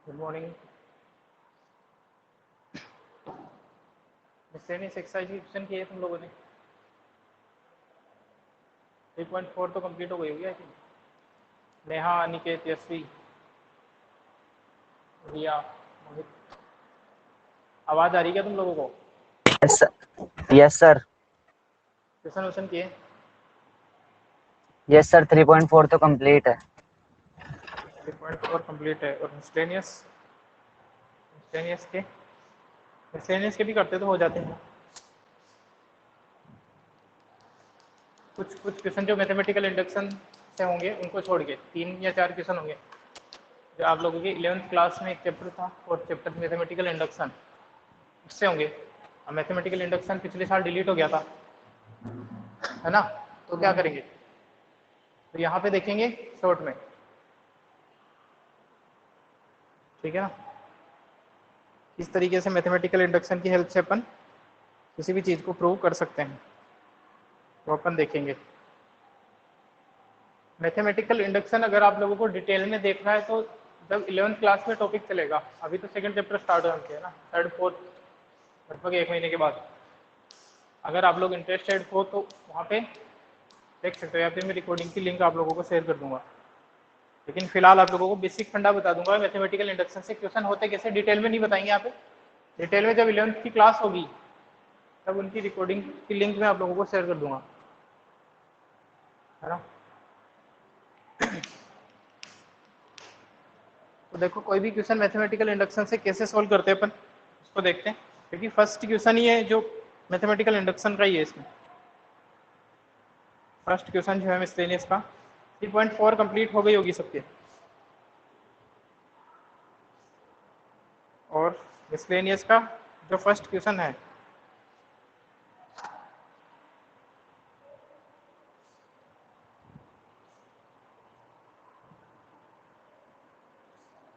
Good morning. Miscellaneous exercise की question किए तुम लोगों ने 3.4 तो कंप्लीट हो गई होगी आई थिंक। नेहा, अनिकेत, यशवी, रिया, मोहित, आवाज आ रही है क्या तुम लोगों को? Yes sir. क्वेश्चन क्वेश्चन किए? यस सर 3.4 तो कंप्लीट है। 3.4 कंप्लीट है। और मिसलेनियस के भी करते तो हो जाते हैं। कुछ क्वेश्चन जो मैथमेटिकल इंडक्शन से होंगे उनको छोड़ के 3 या 4 क्वेश्चन होंगे जो आप लोगों के 11th क्लास में एक चैप्टर था और चैप्टर मैथमेटिकल इंडक्शन उससे होंगे। अब मैथमेटिकल इंडक्शन पिछले साल डिलीट हो गया था, है ना? तो क्या करेंगे? तो यहाँ पे देखेंगे शॉर्ट में, ठीक है ना? इस तरीके से मैथमेटिकल इंडक्शन की हेल्प से अपन किसी भी चीज़ को प्रूव कर सकते हैं, तो अपन देखेंगे। मैथमेटिकल इंडक्शन अगर आप लोगों को डिटेल में देखना है तो जब 11th क्लास में टॉपिक चलेगा। अभी तो सेकंड चैप्टर स्टार्ट हो चुके हैं ना, थर्ड फोर्थ लगभग 1 महीने के बाद। अगर आप लोग इंटरेस्टेड हो तो वहाँ पे देख सकते हो, या फिर मैं रिकॉर्डिंग की लिंक आप लोगों को शेयर कर दूंगा। लेकिन फिलहाल आप लोगों को बेसिक फंडा बता दूंगा मैथमेटिकल इंडक्शन से क्वेश्चन होते कैसे, डिटेल में नहीं बताएंगे यहाँ पे। डिटेल में जब 11th की क्लास होगी तब उनकी रिकॉर्डिंग की लिंक मैं आप लोगों को शेयर कर दूंगा, है ना? तो देखो, कोई भी क्वेश्चन मैथमेटिकल इंडक्शन से कैसे सॉल्व करते हैं अपन उसको देखते हैं, क्योंकि फर्स्ट क्वेश्चन ही है जो मैथमेटिकल इंडक्शन का ही है। इसमें फर्स्ट क्वेश्चन जो है मिसलेनियस का 3.4 कंप्लीट हो गई होगी सबके। और मिसलेनियस का जो फर्स्ट क्वेश्चन है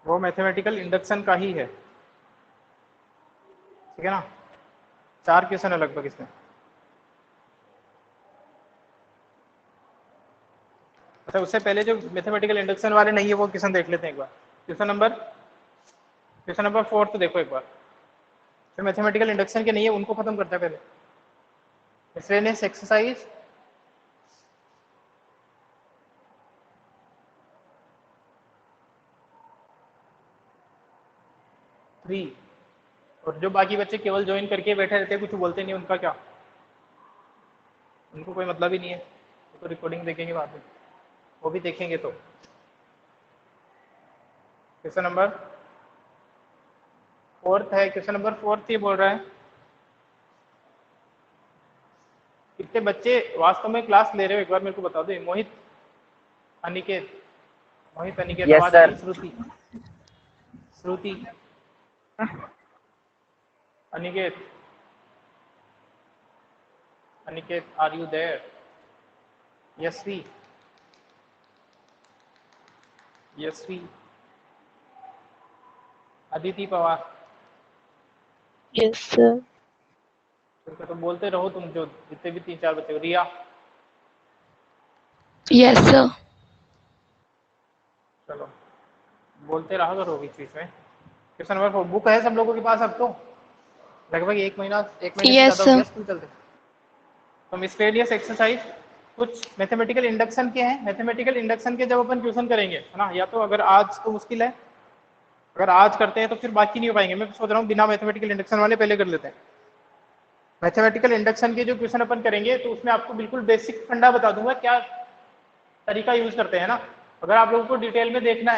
वो मैथमेटिकल इंडक्शन का ही है, ठीक है ना? 4 क्वेश्चन है लगभग इसमें। अच्छा, उससे पहले जो मैथमेटिकल इंडक्शन वाले नहीं है वो क्वेश्चन देख लेते हैं एक बार। क्वेश्चन नंबर 4 तो देखो एक बार। जो मैथमेटिकल इंडक्शन के नहीं है उनको खत्म करते हैं पहले। Miscellaneous exercise three. और जो बाकी बच्चे केवल ज्वाइन करके बैठे रहते हैं, कुछ बोलते नहीं, उनका क्या? उनको कोई मतलब ही नहीं है, तो रिकॉर्डिंग देखेंगे बाद में, वो भी देखेंगे। तो क्वेश्चन नंबर 4 है। क्वेश्चन नंबर 4 ये बोल रहा है कितने बच्चे वास्तव में क्लास ले रहे हो, एक बार मेरे को बता दो। मोहित, अनिकेत, यस आवाज आ रही सर। है? Shruti, Aniket, are you there? Yashvi, Aditi Pawar. Yes sir. ठीक है, तो बोलते रहो तुम, जो जितने भी 3-4 बच्चे हो। रिया, यस सर। चलो बोलते रहा करो बीच बीच में। क्वेश्चन नंबर 4 बुक है सब लोगों के पास? अब तो लगभग 1 महीने से यस ज्यादा हो सर। गया स्कूल चलते। तो मिसलेनियस एक्सरसाइज कुछ मैथमेटिकल इंडक्शन के हैं। मैथमेटिकल इंडक्शन के जब अपन क्वेश्चन करेंगे, है ना, या तो अगर आज तो मुश्किल है, अगर आज करते हैं तो फिर बाकी नहीं हो पाएंगे। मैं सोच रहा हूँ बिना मैथमेटिकल इंडक्शन वाले पहले कर लेते हैं। मैथमेटिकल इंडक्शन के जो क्वेश्चन अपन करेंगे तो उसमें आपको बिल्कुल बेसिक फंडा बता दूंगा क्या तरीका यूज करते हैं ना। अगर आप लोगों को डिटेल में देखना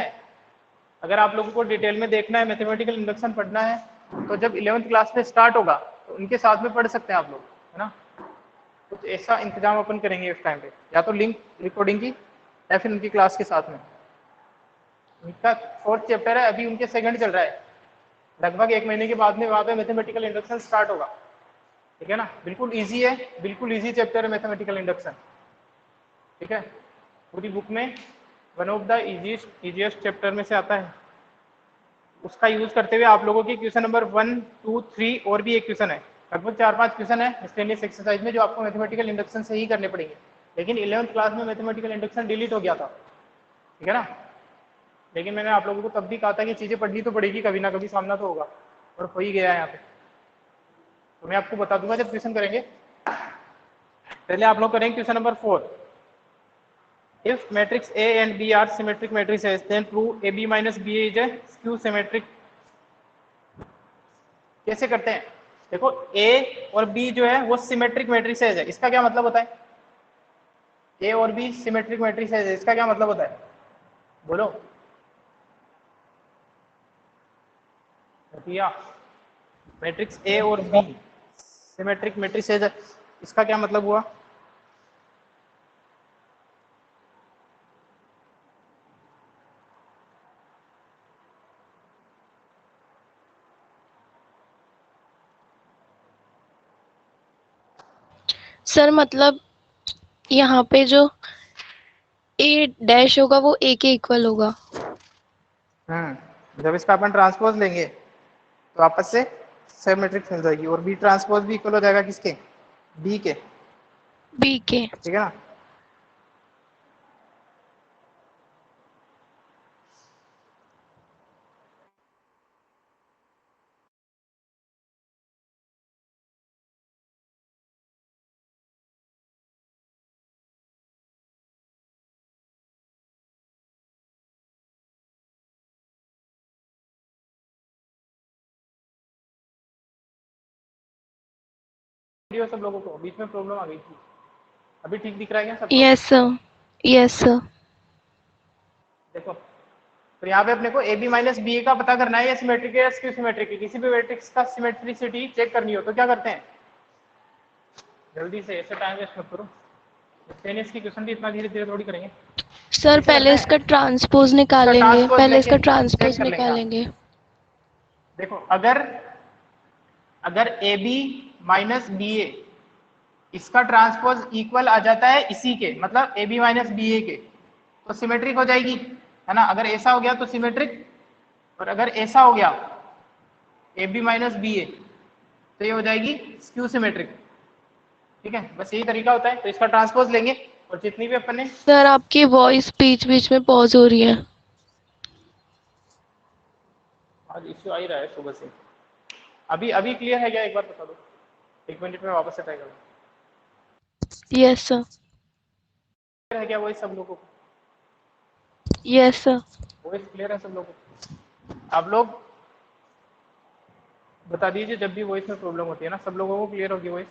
है, मैथमेटिकल इंडक्शन पढ़ना है, तो जब 11th क्लास में स्टार्ट होगा तो उनके साथ में पढ़ सकते हैं आप लोग, है ना? कुछ ऐसा इंतजाम अपन करेंगे इस टाइम पे, या तो लिंक रिकॉर्डिंग की या फिर उनकी क्लास के साथ में। उनका 4th चैप्टर है, अभी उनके सेकंड चल रहा है। लगभग 1 महीने के बाद में वहाँ पे मैथमेटिकल इंडक्शन स्टार्ट होगा, ठीक है ना? बिल्कुल ईजी है, बिल्कुल ईजी चैप्टर है मैथमेटिकल इंडक्शन, ठीक है? पूरी बुक में one of the easiest chapter में से आता है। उसका यूज करते हुए आप लोगों की क्वेश्चन नंबर 1, 2, 3 और भी एक क्वेश्चन है, लगभग 4-5 क्वेश्चन है मिसलेनियस एक्सरसाइज में जो आपको मैथमेटिकल इंडक्शन से ही करने पड़ेंगे। लेकिन 11th क्लास में मैथमेटिकल इंडक्शन डिलीट हो गया था, ठीक है ना? लेकिन मैंने आप लोगों को तब भी कहा था कि चीज़ें पढ़नी तो पड़ेगी, कभी ना कभी सामना तो होगा, और हो ही गया है यहाँ पे। तो मैं आपको बता दूंगा जब क्वेश्चन करेंगे। पहले आप लोग करेंगे question number 4। If matrix A and B are symmetric matrices, then prove AB minus BA is a skew symmetric। कैसे करते हैं? देखो A और B जो है वो सिमेट्रिक मैट्रिसेस है। इसका क्या मतलब होता है? A और B सिमेट्रिक मैट्रिसेस है, इसका क्या मतलब होता है? बोलो भैया। मैट्रिक्स A और B सिमेट्रिक मैट्रिसेस है, इसका क्या मतलब हुआ? सर मतलब यहाँ पे जो ए डैश होगा वो ए के इक्वल होगा। जब इसका अपन ट्रांसपोज लेंगे तो आपस से सिमेट्रिक मिल जाएगी, और बी ट्रांसपोज भी इक्वल हो जाएगा किसके? बी के। बी के। ठीक है ना? वीडियो सब लोगों को बीच में प्रॉब्लम आ गई थी, अभी ठीक दिख रहा है क्या सबको? Yes sir, yes sir. देखो तो यहाँ पे अपने को ए बी माइनस बी का पता करना है, या सिमेट्रिक है या स्क्यू सिमेट्रिक है। किसी भी मैट्रिक्स का सिमेट्रिसिटी चेक करनी हो तो क्या करते हैं? जल्दी से, ऐसे टाइम वेस्ट मत करो। की क्वेश्चन भी इतना धीरे धीरे थोड़ी करेंगे। सर कैसे पहले करना इसका है? ट्रांसपोज इसका निकालेंगे, ट्रांसपोज पहले लेके इसका चेक ट्रांसपोज कर लेंगे। हाँ निकालेंगे। देखो अगर ए बी माइनस बी ए इसका ट्रांसपोज इक्वल आ जाता है इसी के, मतलब ए बी माइनस बी ए के, तो सिमेट्रिक हो जाएगी, है ना? अगर ऐसा हो गया तो सिमेट्रिक, और अगर ऐसा हो गया A B minus b a तो ये हो जाएगी स्क्यू सिमेट्रिक। ठीक है, बस यही तरीका होता है। तो इसका ट्रांसपोज लेंगे, और जितनी भी अपन ने सर आपकी वॉइस बीच बीच में पॉज हो रही है। आज इश्यू आ ही रहा है सुबह से। अभी अभी क्लियर है क्या? एक बार बता दो, 1 मिनट में वापस से ट्राई करो। यस सर, क्लियर है क्या वॉइस सब लोगों को? Yes sir. वॉइस क्लियर है सब लोगों को? आप लोग बता दीजिए जब भी वॉइस में प्रॉब्लम होती है ना, सब लोगों को क्लियर होगी वॉइस?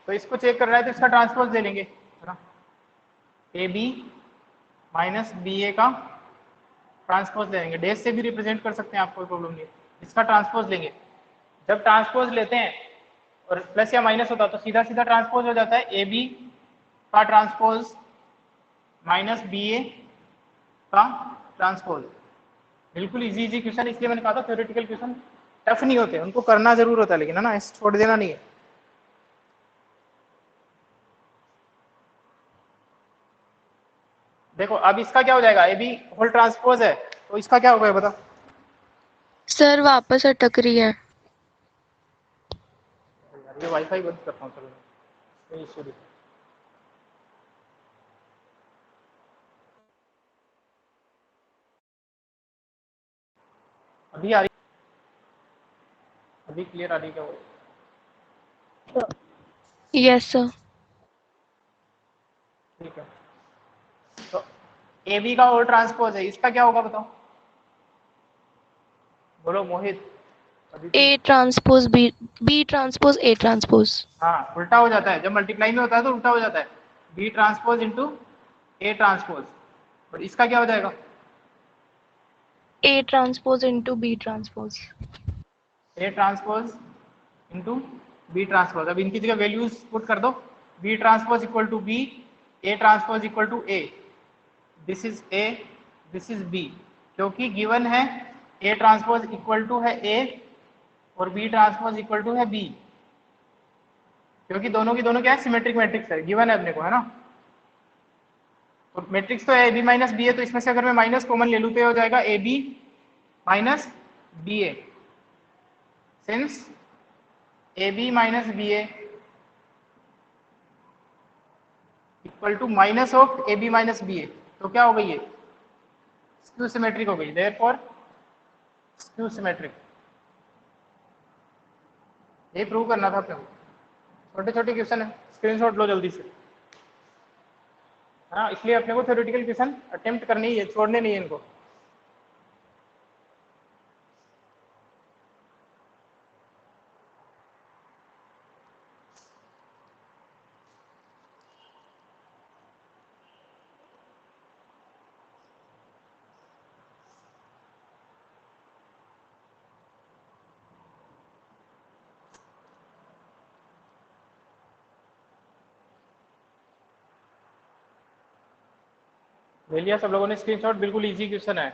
तो इसको चेक करना है तो इसका ट्रांसपोज ले लेंगे, है ना? ए बी माइनस बी ए का ट्रांसपोज ले लेंगे, डैश से भी रिप्रेजेंट कर सकते हैं आप, कोई प्रॉब्लम नहीं है। इसका ट्रांसपोज लेंगे, जब ट्रांसपोज लेते हैं और प्लस या माइनस होता है तो सीधा सीधा ट्रांसपोज हो जाता है। ए बी का ट्रांसपोज माइनस बी ए का ट्रांसपोज। बिल्कुल इजी इजी क्वेश्चन, इसलिए मैंने कहा था थ्योरेटिकल क्वेश्चन टफ नहीं होते, उनको करना जरूर होता है, लेकिन है ना, ऐसे छोड़ देना नहीं है। देखो अब इसका क्या हो जाएगा? ए बी होल ट्रांसपोज है, तो इसका क्या होगा बता? सर वापस अटक रही है। ये वाईफाई बंद करता हूँ, चलो कोई इश्यू नहीं। अभी आ रही? अभी क्लियर आ रही क्या वो? Yes sir. ठीक है, तो ए बी का होल ट्रांसपोज है, इसका क्या होगा बताओ? बोलो Mohit. A transpose b, b transpose A transpose. हाँ उल्टा हो जाता है, जब मल्टीप्लाई में होता है तो उल्टा हो जाता है, B transpose into A transpose. और इसका क्या हो जाएगा? A transpose into B transpose. A transpose into B transpose. अब इनकी जगह वैल्यूज पुट कर दो, B transpose equal to B, A transpose equal to A. This is A, this is B, क्योंकि गिवन है ए ट्रांसपोज इक्वल टू है A और B transpose equal to है बी, क्योंकि दोनों की दोनों क्या है? सिमेट्रिक मैट्रिक्स है, गिवन है अपने को, है ना? तो मैट्रिक्स तो ए बी माइनस बी है, तो इसमें से अगर मैं माइनस कॉमन ले लूँ तो ये हो जाएगा A B minus b a. Since a B minus b a equal to minus of a B minus b a, तो क्या हो गई ये स्क्यू सिमेट्रिक हो गई, देयरफॉर स्क्यू सिमेट्रिक। ये प्रूव करना था अपने को। छोटे छोटे क्वेश्चन है, स्क्रीनशॉट लो जल्दी से। हाँ, इसलिए अपने को थ्योरेटिकल क्वेश्चन अटेम्प्ट करनी है, छोड़ने नहीं है इनको। ले लिया सब लोगों ने स्क्रीनशॉट? बिल्कुल इजी क्वेश्चन है।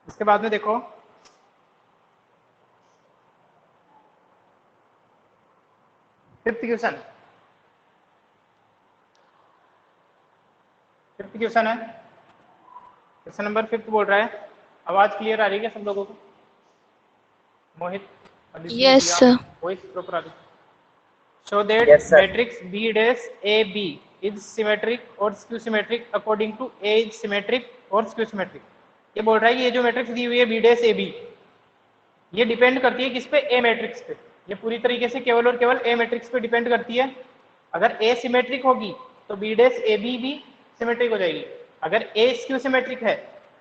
इसके बाद में देखो, फिफ्थ क्वेश्चन, फिफ्थ क्वेश्चन है, क्वेश्चन नंबर फिफ्थ बोल रहा है। आवाज क्लियर आ रही है क्या सब लोगों को? Mohit, yes sir. Voice proper आ रही? Show that Yes, sir. Matrix b dash A b is symmetric और skew symmetric according to a is symmetric और स्क्यू सिमेट्रिक। ये बोल रहा है कि ये जो मैट्रिक्स दी हुई है बी डैश ए बी, ये डिपेंड करती है किस पे? ए मैट्रिक्स पे। ये पूरी तरीके से केवल और केवल ए मैट्रिक्स पे डिपेंड करती है। अगर ए सिमेट्रिक होगी तो बी डैश ए बी भी सिमेट्रिक हो जाएगी। अगर ए स्क्यू सिमेट्रिक है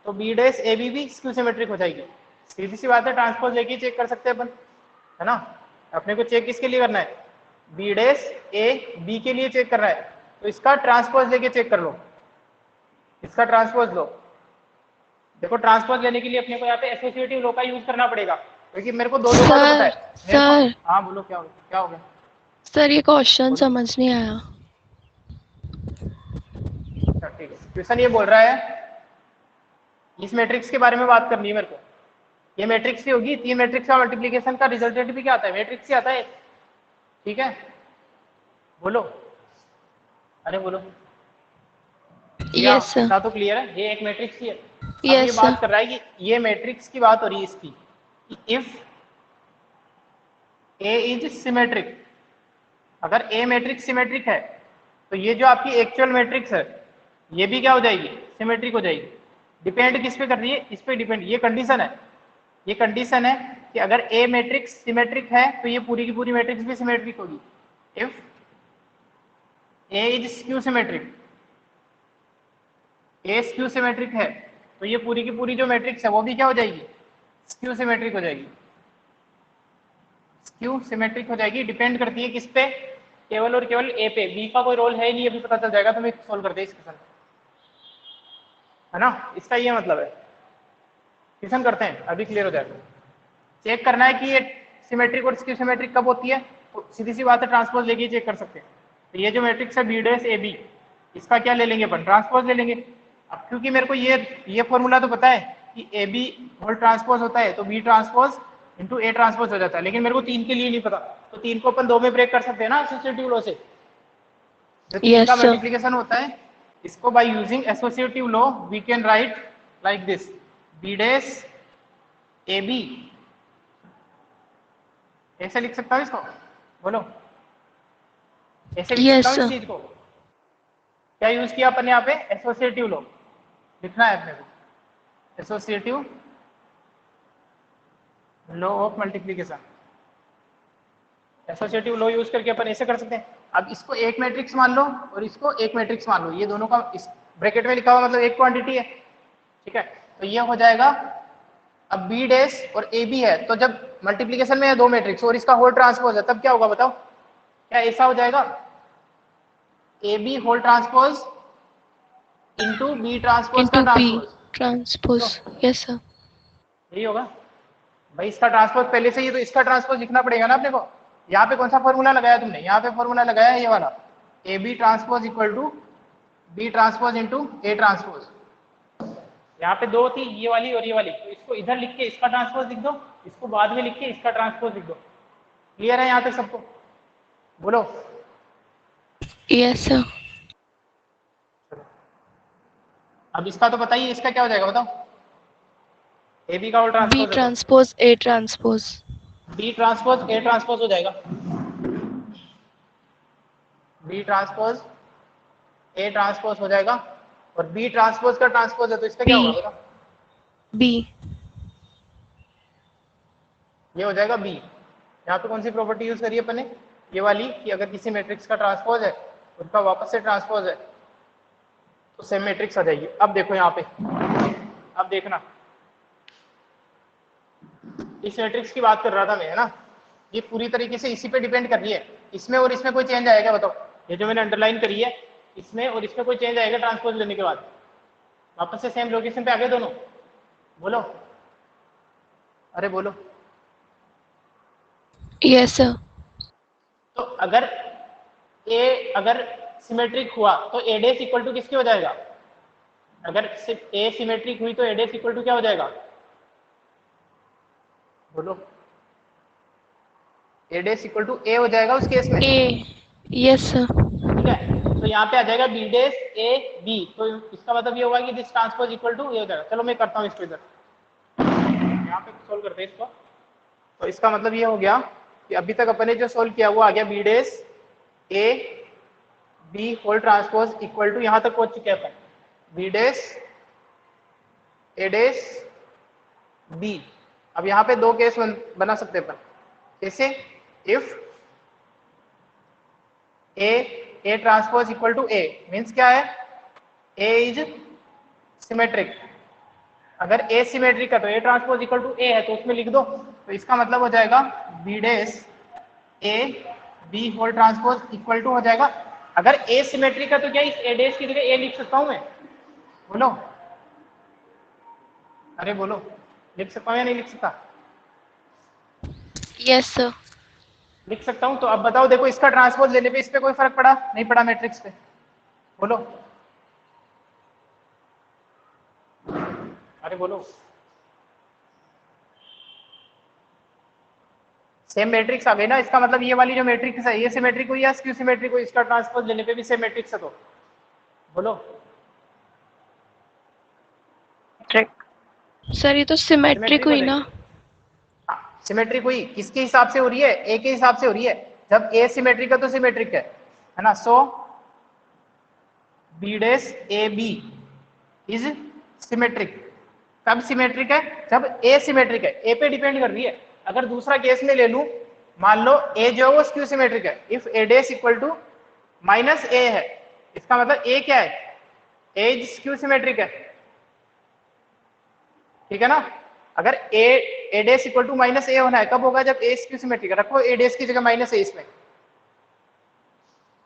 तो बी डैश ए बी भी स्क्यू सिमेट्रिक हो जाएगी। सीधी सी बात है, ट्रांसपोज लेके चेक कर सकते हैं अपन, है ना। अपने को चेक किसके लिए करना है? बी डैश ए बी के लिए चेक कर रहा है, तो इसका ट्रांसपोज लेके चेक कर लो, इसका ट्रांसपोज लो। देखो, ट्रांसपोज लेने के लिए अपने को यहाँ पे एसोसिएटिव लॉ का यूज करना पड़ेगा, क्योंकि मेरे को दो लोगों का पता है। सर हाँ बोलो, क्या हो गया? क्या हो गया? सर ये क्वेश्चन समझ नहीं आया। अच्छा ठीक है, क्वेश्चन ये बोल रहा है, इस मैट्रिक्स के बारे में बात करनी है मेरे को। ये मैट्रिक्स ही होगी, तीन मैट्रिक्स का मल्टीप्लीकेशन का रिजल्टेंट भी क्या आता है? मैट्रिक्स ही आता है, ठीक है। बोलो, अरे बोलो। Yes sir. इतना तो क्लियर है, ये एक मैट्रिक्स ही है। अब ये यस बात सर। कर रहा है कि ये मैट्रिक्स की बात हो रही है इसकी, इफ ए इज सिमेट्रिक। अगर ए मैट्रिक्स सिमेट्रिक है तो ये जो आपकी एक्चुअल मैट्रिक्स है ये भी क्या हो जाएगी? सिमेट्रिक हो जाएगी। डिपेंड किस पे कर रही है? इस पे डिपेंड, ये कंडीशन है। ये कंडीशन है कि अगर ए मैट्रिक्स सिमेट्रिक है तो ये पूरी की पूरी मैट्रिक्स भी सिमेट्रिक होगी। If A is skew symmetric, A skew symmetric है तो ये पूरी की पूरी जो मैट्रिक्स है वो भी क्या हो जाएगी? स्क्यू सिमेट्रिक हो जाएगी। स्क्यू सिमेट्रिक हो जाएगी। डिपेंड करती है किस पे? केवल और केवल ए पे। बी का कोई रोल है नहीं, अभी पता चल जाएगा, तो मैं सोल्व कर दे इस क्वेश्चन, है ना। इसका ये मतलब है। क्वेश्चन करते हैं, अभी क्लियर हो जाएगा। चेक करना है कि ये सिमेट्रिक और स्क्यू सिमेट्रिक कब होती है, तो सीधी सी बात है, ट्रांसपोज लेके चेक कर सकते हैं। तो ये जो मैट्रिक्स है बी डैश ए बी, इसका क्या ले लेंगे अपन? ट्रांसपोज ले लेंगे। अब क्योंकि मेरे को ये फॉर्मूला तो पता है कि ए बी होल ट्रांसपोज होता है तो B transpose into A transpose हो जाता है, लेकिन मेरे को तीन के लिए नहीं पता, तो तीन को अपन दो में ब्रेक कर सकते हैं ना एसोसिएटिव लॉ से। जो तीन Yes, का sir. मल्टीप्लिकेशन होता है, इसको by using associative law we can write like this, B dash A B. ऐसे लिख सकता हूँ इसको? बोलो, ऐसे लिख Yes, सकता हूँ इस sir. चीज को? क्या यूज किया अपन यहाँ पे? एसोसिएटिव लॉ लिखना है अपने को, associative law of multiplication. Associative law use करके अपन ऐसे कर सकते हैं। अब इसको एक मैट्रिक्स मान लो और इसको एक मैट्रिक्स मान लो, ये दोनों का इस ब्रैकेट में लिखा हुआ मतलब एक क्वांटिटी है, ठीक है। तो ये हो जाएगा, अब बी डैश और ए बी है, तो जब मल्टीप्लिकेशन में है दो मैट्रिक्स और इसका होल ट्रांसपोज है, तब क्या होगा बताओ? क्या ऐसा हो जाएगा? ए B whole transpose into B transpose का Into B transpose, transpose. Yes, sir. यही होगा भाई। इसका ट्रांसपोज पहले से ही, तो इसका ट्रांसपोज लिखना पड़ेगा ना अपने को। यहाँ पे कौन सा फॉर्मूला लगाया तुमने? यहाँ पे फॉर्मूला लगाया ये वाला, A B transpose equal to B transpose into A transpose. यहाँ पे दो थी, ये वाली और ये वाली, तो इसको इधर लिख के इसका ट्रांसपोज लिख दो, इसको बाद में लिख के इसका ट्रांसपोज लिख दो। क्लियर है यहाँ तक सबको? बोलो। Yes, sir. अब इसका तो बताइए, इसका क्या हो जाएगा बताओ। ए बी का होल बी ट्रांसपोज है तो ट्रांसपोज ए ट्रांसपोज। बी ट्रांसपोज ए ट्रांसपोज हो जाएगा। बी ट्रांसपोज ए ट्रांसपोज हो जाएगा, और बी ट्रांसपोज का ट्रांसपोज है तो इसका क्या बी होगा बताओ। बी ये हो जाएगा बी। यहाँ पे कौन सी प्रॉपर्टी यूज करी है अपन ने, ये वाली, कि अगर किसी मैट्रिक्स का ट्रांसपोज है उसका वापस से ट्रांसपोज है तो सेम मैट्रिक्स आ जाएगी। अब देखो यहाँ पे, अब देखना, इस मैट्रिक्स की बात कर रहा था मैं, है ना। ये पूरी तरीके से इसी पे डिपेंड कर रही है। इसमें और इसमें कोई चेंज आएगा बताओ, ये जो मैंने अंडरलाइन करी है इसमें और इसमें कोई चेंज आएगा ट्रांसपोज लेने के बाद, वापस से सेम लोकेशन पे आ गए दोनों, बोलो, अरे बोलो। Yes sir. तो अगर सिमेट्रिक हुआ तो ए डेस इक्वल टू किसके हो जाएगा, अगर ए सिमेट्रिक हुई तो ए डेस इक्वल टू क्या हो जाएगा, बोलो। ए डेस इक्वल टू ए हो जाएगा उस केस में, ए यस सर। ठीक है। तो यहाँ पे आ जाएगा बी डेस ए बी, तो इसका मतलब ये होगा कि दिस ट्रांसपोज इक्वल टू ये हो जाएगा। चलो मैं करता हूँ इसको इधर, यहाँ पे सोल्व करते हैं इसको। तो इसका मतलब ये हो गया कि अभी तक अपन ने जो सोल्व किया वो आ गया B dash A B whole transpose equal to, यहाँ तक पहुंच चुके हैं अपन, बी डेस ए डेस बी। अब यहाँ पे दो केस बना सकते हैं अपन, जैसे if A transpose equal to A means क्या है, ए इज सिमेट्रिक। अगर ए सिमेट्रिक है तो ए ट्रांसपोज इक्वल टू ए है, तो उसमें लिख दो। तो इसका मतलब हो जाएगा B dash A B whole transpose equal to हो जाएगा, अगर ए सिमेट्रिक है तो क्या इस ए डेस की जगह ए लिख सकता हूं मैं, बोलो, अरे बोलो, लिख सकता हूं या नहीं लिख सकता, यस सर। लिख सकता हूं। तो अब बताओ, देखो इसका ट्रांसपोज लेने पे इस पे कोई फर्क पड़ा नहीं पड़ा मैट्रिक्स पे, बोलो, अरे बोलो। सेम मैट्रिक्स आ गई ना, इसका मतलब ये वाली जो मैट्रिक्स है ये सिमेट्रिक हुई या स्क्यू सिमेट्रिक हुई, इसका ट्रांसपोज लेने पे भी सेम मैट्रिक्स है तो बोलो। सर ये तो सिमेट्रिक हुई ना। सिमेट्रिक हुई, किसके हिसाब से हो रही है, ए के हिसाब से हो रही है। जब ए सिमेट्रिक है तो सिमेट्रिक है ना। So b dash A b is symmetric. कब सिमेट्रिक है, जब ए सिमेट्रिक है, ए पे डिपेंड कर रही है। अगर दूसरा केस में ले लूं, मान लो ए जो है वो स्क्यू सिमेट्रिक है, if a dash equal to minus a है, इसका मतलब ए क्या है, ए इज स्क्यू सिमेट्रिक है, ठीक है ना। अगर ए डेस इक्वल टू माइनस ए होना है, कब होगा, जब ए स्क्यू सिमेट्रिक है। रखो ए डेस की जगह माइनस ए इसमें,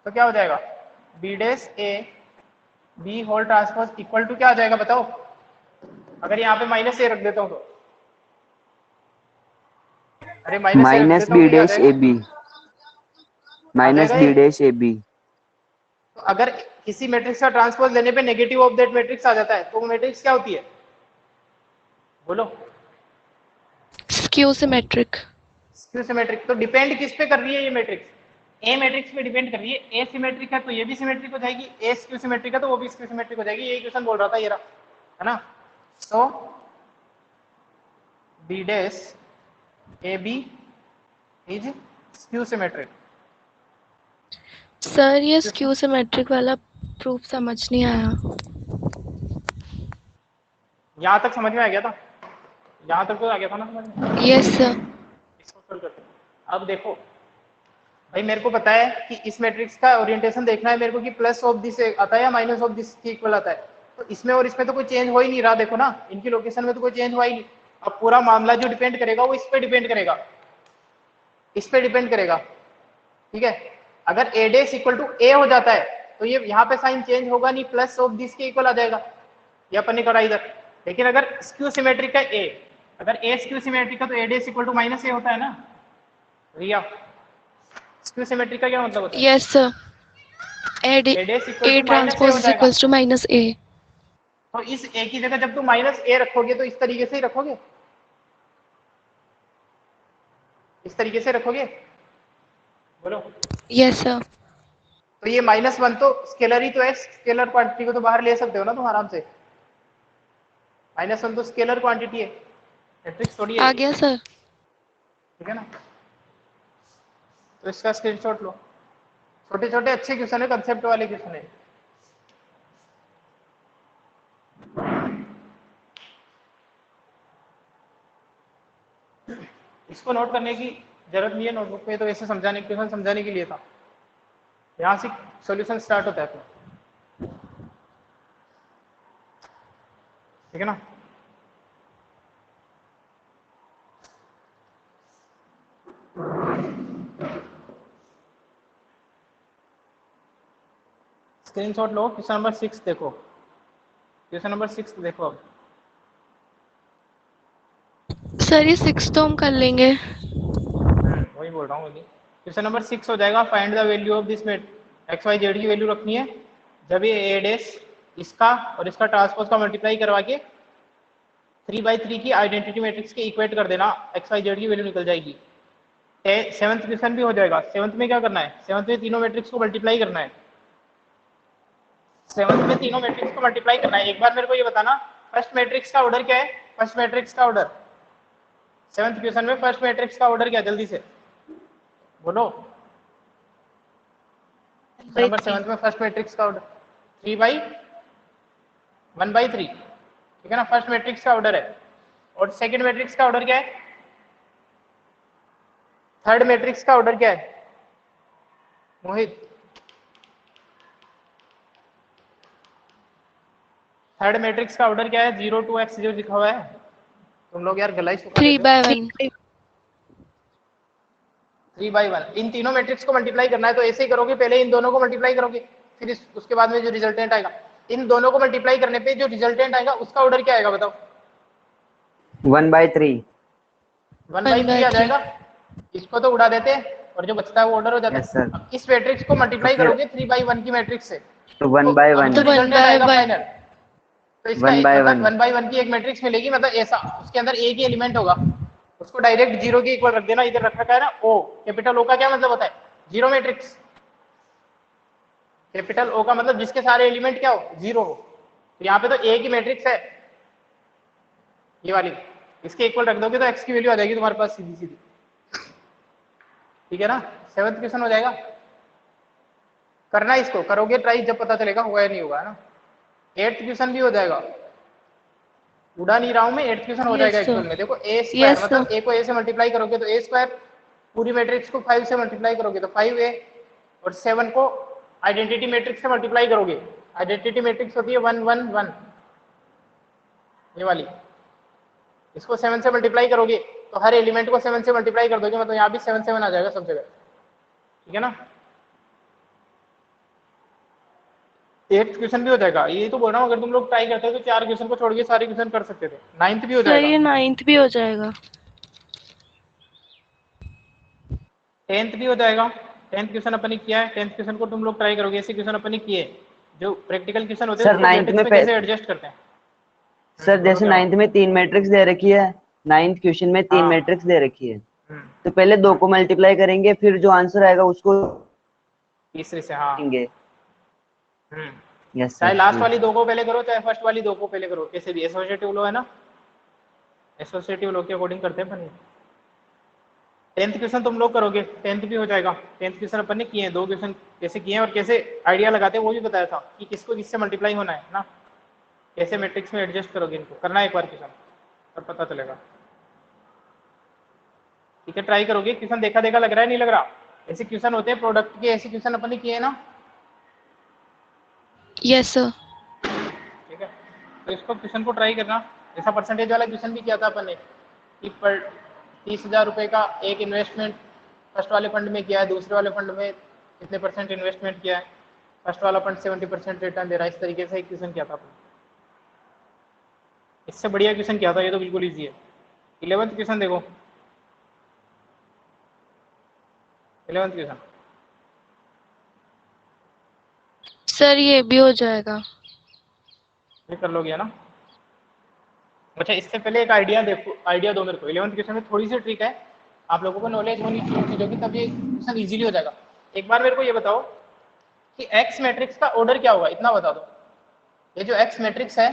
तो क्या हो जाएगा, B dash A B whole transpose equal to क्या हो जाएगा बताओ, अगर यहाँ पे माइनस ए रख देता हूँ तो, अरे minus B dash A B, minus B dash A B. तो अगर किसी मैट्रिक्स का ट्रांसपोज लेने पे नेगेटिव ऑफ दैट मैट्रिक्स आ जाता है तो वो मैट्रिक्स क्या होती है, बोलो, स्क्यू सिमेट्रिक। Skew symmetric. तो डिपेंड किस पे कर रही है ये मैट्रिक्स, ए मैट्रिक्स पे डिपेंड कर रही है। ए सिमेट्रिक है तो ये भी सिमेट्रिक हो जाएगी, ए स्क्यू सिमेट्रिक है तो वो भी स्क्यू सिमेट्रिक हो जाएगी। यही क्वेश्चन बोल रहा था ये रहा, है ना। So b dash A b is skew symmetric. Sir ये स्क्यू सिमेट्रिक वाला प्रूफ समझ नहीं आया। यहाँ तक समझ में आ गया था, यहाँ तक तो आ गया था ना समझ में। Yes sir. इसको सोल्व करते हैं। अब देखो भाई, मेरे को पता है कि इस मैट्रिक्स का ओरिएंटेशन देखना है मेरे को कि प्लस ऑफ दिस आता है या माइनस ऑफ दिस के इक्वल आता है। तो इसमें और इसमें तो कोई चेंज हो ही नहीं रहा, देखो ना, इनकी लोकेशन में तो कोई चेंज हुआ ही नहीं। अब पूरा मामला जो डिपेंड करेगा वो इस पे डिपेंड करेगा, इस पे डिपेंड करेगा, ठीक है। अगर ए डेस इक्वल टू ए हो जाता है तो ये यहाँ पे साइन चेंज होगा नहीं, प्लस ऑफ दिस के इक्वल आ जाएगा, ये अपन ने करा इधर। लेकिन अगर स्क्यू सिमेट्रिक है ए, अगर ए स्क्यू सिमेट्रिक है तो ए डेस इक्वल टू माइनस ए होता है ना रिया। स्क्यू सिमेट्रिक का क्या मतलब होता है, yes sir. A transpose is equals to minus a. तो इस ए की जगह जब तुम माइनस ए रखोगे तो इस तरीके से ही रखोगे, इस तरीके से रखोगे, बोलो। Yes sir. तो ये -1 तो स्केलर ही तो है, स्केलर क्वांटिटी को तो बाहर ले सकते हो ना तुम आराम से, -1 तो स्केलर क्वांटिटी है, मैट्रिक्स थोड़ी आ है, गया सर। ठीक है ना। तो इसका स्क्रीनशॉट लो, छोटे छोटे अच्छे क्वेश्चन है, कंसेप्ट वाले क्वेश्चन है। इसको नोट करने की जरूरत नहीं है नोटबुक पे, तो ऐसे समझाने क्वेश्चन समझाने के लिए था, यहाँ से सॉल्यूशन स्टार्ट होता है अपना, ठीक है ना। स्क्रीनशॉट लो, क्वेश्चन नंबर 6 देखो, क्वेश्चन नंबर 6 देखो अब। सर ये 6 तो हम कर लेंगे। वही बोल रहा हूँ। क्वेश्चन नंबर 6 हो जाएगा, find the value of this mat, X Y Z की वैल्यू रखनी है, जब ये ए डैश इसका और इसका ट्रांसपोज का मल्टीप्लाई करवा के 3/3 की आइडेंटिटी मैट्रिक्स के इक्वेट कर देना, एक्स वाई जेड की वैल्यू निकल जाएगी। 7th क्वेश्चन भी हो जाएगा। 7th में क्या करना है, 7th में तीनों मैट्रिक्स को मल्टीप्लाई करना है, 7th में तीनों मैट्रिक्स को मल्टीप्लाई करना है। एक बार मेरे को ये बताना, फर्स्ट मैट्रिक्स का ऑर्डर क्या है, फर्स्ट मैट्रिक्स का ऑर्डर 7th क्वेश्चन में फर्स्ट मैट्रिक्स का ऑर्डर क्या, जल्दी से बोलो। नंबर 7th में फर्स्ट मैट्रिक्स का ऑर्डर 3/1/3, ठीक है ना, फर्स्ट मैट्रिक्स का ऑर्डर है। और सेकंड मैट्रिक्स का ऑर्डर क्या है, थर्ड मैट्रिक्स का ऑर्डर क्या है मोहित, थर्ड मैट्रिक्स का ऑर्डर क्या है, 0 2 x जो लिखा हुआ है, तुम लोग यार गला ही सुखा देते हो। 3/1। 3/1। इन तीनों मैट्रिक्स को मल्टीप्लाई करना है, तो ऐसे ही करोगे, पहले इन दोनों को मल्टीप्लाई करोगे, फिर उसके बाद में जो रिजल्टेंट आएगा, इन दोनों को मल्टीप्लाई करने पे जो रिजल्टेंट आएगा उसका ऑर्डर क्या आएगा बताओ। 1/3। 1/3 आ जाएगा। इसको तो उड़ा देते हैं और जो बचता है वो ऑर्डर हो जाता Yes, है। sir. अब इस मैट्रिक्स को मल्टीप्लाई तो फिर- करोगे 3/1 की मैट्रिक्स से, तो 1/1। जो रिजल्टेंट आएगा फाइनल, तो इसका 1/1 मतलब 1/1 की एक मैट्रिक्स मिलेगी, मतलब ऐसा उसके अंदर एक ही एलिमेंट होगा, उसको डायरेक्ट 0 के इक्वल रख देना। इधर रख रखा है ना ओ, कैपिटल ओ का क्या मतलब होता है, 0 मैट्रिक्स। कैपिटल ओ का मतलब जिसके सारे एलिमेंट क्या हो, 0 हो। तो यहाँ पे तो ए की मैट्रिक्स है ये वाली, इसके इक्वल रख दोगे तो एक्स की वैल्यू आ जाएगी तुम्हारे पास सीधी सीधी, ठीक है ना। 7th क्वेश्चन हो जाएगा। करना इसको, करोगे ट्राई, जब पता चलेगा होगा या नहीं होगा, है ना। 8th क्वेश्चन भी हो जाएगा, उड़ा नहीं रहा हूं मैं, 8th क्वेश्चन हो जाएगा एक्चुअल में। देखो ए स्क्वायर मतलब ए को ए से मल्टीप्लाई करोगे तो ए स्क्वायर, पूरी मैट्रिक्स को 5 से मल्टीप्लाई करोगे तो 5a, और 7 को आइडेंटिटी मैट्रिक्स से मल्टीप्लाई करोगे, आइडेंटिटी मैट्रिक्स होती है 1 1 1, ये वाली, इसको 7 से मल्टीप्लाई करोगे तो हर एलिमेंट को 7 से मल्टीप्लाई कर दोगे, मतलब यहाँ भी 7 7 आ जाएगा सब जगह, ठीक है ना। 8th क्वेश्चन भी हो जाएगा। ये तो बोल रहा हूँ, अगर तुम लोग ट्राई करते हो तो 4 क्वेश्चन को छोड़ के सारे क्वेश्चन कर सकते थे। 9th भी हो जाएगा। ये 9th भी हो जाएगा। 10th भी हो जाएगा। 10th क्वेश्चन अपन ने किया है, 10th क्वेश्चन को तुम लोग ट्राई करोगे, ऐसे क्वेश्चन अपन ने किए जो प्रैक्टिकल क्वेश्चन होते हैं, सर 9th में कैसे एडजस्ट करते हैं। सर जैसे 9th में 3 मैट्रिक्स दे रखी है, 9th क्वेश्चन में 3 मैट्रिक्स दे रखी है, तो पहले 2 को मल्टीप्लाई करेंगे, फिर जो आंसर आएगा उसको तीसरे से, हाँ देंगे। यस चाहे सर। लास्ट वाली 2 को पहले करो, चाहे फर्स्ट वाली 2 को पहले करो, कैसे भी एसोसिएटिव लो है ना, एसोसिएटिव लो के अकॉर्डिंग करते हैं अपन। 10th क्वेश्चन तुम लोग करोगे, 10th भी हो जाएगा। 10th क्वेश्चन अपन ने किए हैं, 2 क्वेश्चन कैसे किए हैं और कैसे आइडिया लगाते हैं वो भी बताया था कि किसको किससे मल्टीप्लाई होना है ना, कैसे मैट्रिक्स में एडजस्ट करोगे इनको, करना है एक बार क्वेश्चन तब पता चलेगा, ठीक है। ट्राई करोगे, क्वेश्चन देखा देखा लग रहा है, नहीं लग रहा, ऐसे क्वेश्चन होते हैं प्रोडक्ट के, ऐसे क्वेश्चन अपन ने किए हैं ना। Yes sir. ठीक है, तो इसको क्वेश्चन को ट्राई करना। ऐसा परसेंटेज वाला क्वेश्चन भी किया था अपन ने कि पर 30,000 रुपए का एक इन्वेस्टमेंट फर्स्ट वाले फंड में किया है, दूसरे वाले फंड में कितने % इन्वेस्टमेंट किया है, फर्स्ट वाला फंड 70% रिटर्न दे रहा है, इस तरीके से एक क्वेश्चन किया था अपन। इससे बढ़िया क्वेश्चन किया था, ये तो बिल्कुल ईजी है। 11th क्वेश्चन देखो, 11th क्वेश्चन सर ये भी हो जाएगा। ये कर लोगे ना। अच्छा, इससे पहले एक आइडिया देखो, आइडिया दो मेरे को। 11th क्वेश्चन में थोड़ी सी ट्रिक है, आप लोगों को नॉलेज होनी चाहिए चीजों की, तब ये क्वेश्चन इजीली हो जाएगा। एक बार मेरे को ये बताओ कि एक्स मैट्रिक्स का ऑर्डर क्या होगा, इतना बता दो। ये जो एक्स मैट्रिक्स है